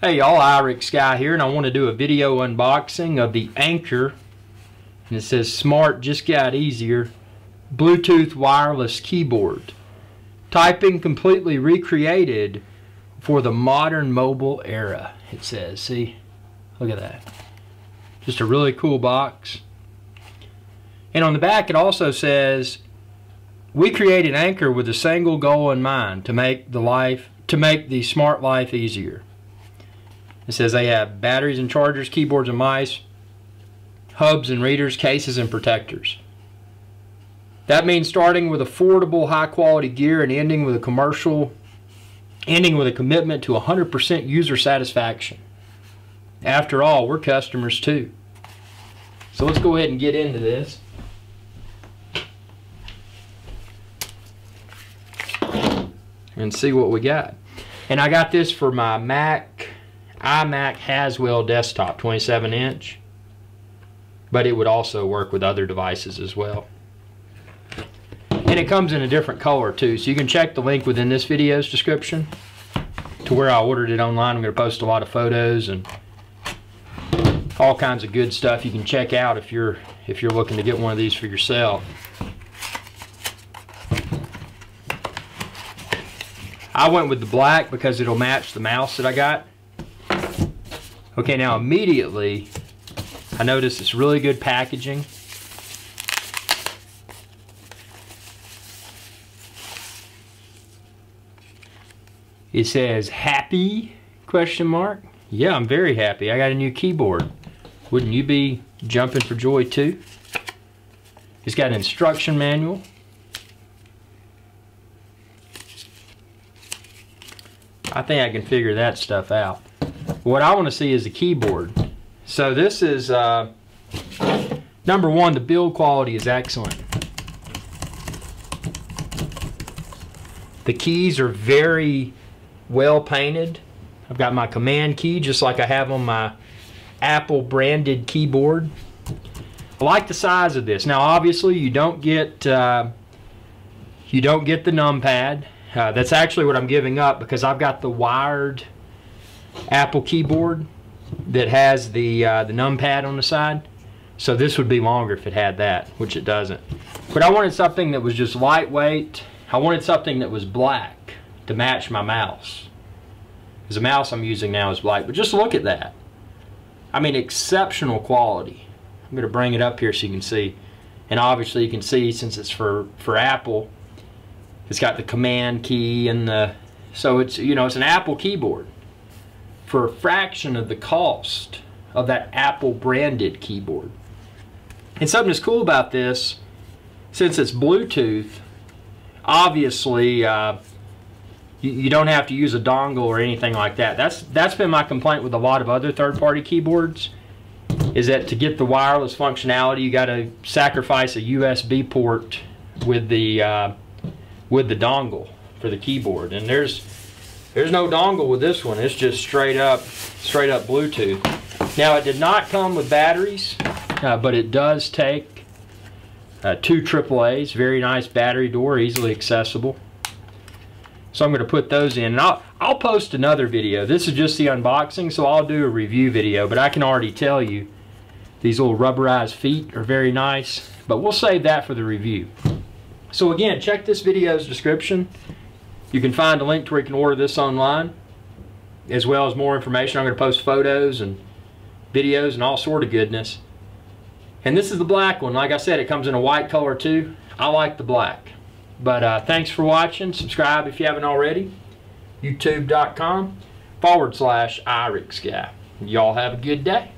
Hey y'all, Irix Guy here, and I want to do a video unboxing of the Anker, and it says Smart Just Got Easier Bluetooth Wireless Keyboard. Typing completely recreated for the modern mobile era, it says. See? Look at that. Just a really cool box. And on the back it also says, we created Anker with a single goal in mind, to make the smart life easier. It says they have batteries and chargers, keyboards and mice, hubs and readers, cases and protectors. That means starting with affordable, high-quality gear and ending with a commitment to 100% user satisfaction. After all, we're customers too. So let's go ahead and get into this. And see what we got. And I got this for my iMac Haswell desktop, 27-inch, but it would also work with other devices as well. And it comes in a different color too, so you can check the link within this video's description to where I ordered it online. I'm going to post a lot of photos and all kinds of good stuff you can check out if you're looking to get one of these for yourself. I went with the black because it'll match the mouse that I got. Okay, now immediately I noticed it's really good packaging. It says happy ? Yeah, I'm very happy. I got a new keyboard. Wouldn't you be jumping for joy too? It's got an instruction manual. I think I can figure that stuff out. What I want to see is the keyboard. So this is, number one, the build quality is excellent. The keys are very well painted. I've got my command key just like I have on my Apple branded keyboard. I like the size of this. Now obviously you don't get the numpad. That's actually what I'm giving up because I've got the wired Apple keyboard that has the numpad on the side. So this would be longer if it had that, which it doesn't. But I wanted something that was just lightweight. I wanted something that was black to match my mouse, because the mouse I'm using now is black. But just look at that. I mean, exceptional quality. I'm going to bring it up here so you can see. And obviously you can see, since it's for Apple, it's got the command key and so it's, you know, it's an Apple keyboard for a fraction of the cost of that Apple branded keyboard. And something that's cool about this, since it's Bluetooth, obviously you don't have to use a dongle or anything like that. That's been my complaint with a lot of other third-party keyboards, is that to get the wireless functionality you got to sacrifice a USB port with the dongle for the keyboard. And there's no dongle with this one. It's just straight up Bluetooth. Now it did not come with batteries, but it does take 2 AAAs. Very nice battery door, easily accessible. So I'm going to put those in, and I'll post another video. This is just the unboxing, so I'll do a review video, but I can already tell you these little rubberized feet are very nice, but we'll save that for the review. So again, check this video's description. You can find a link to where you can order this online, as well as more information. I'm going to post photos and videos and all sort of goodness. And this is the black one. Like I said, it comes in a white color too. I like the black. But thanks for watching. Subscribe if you haven't already. YouTube.com/IrixGuy. Y'all have a good day.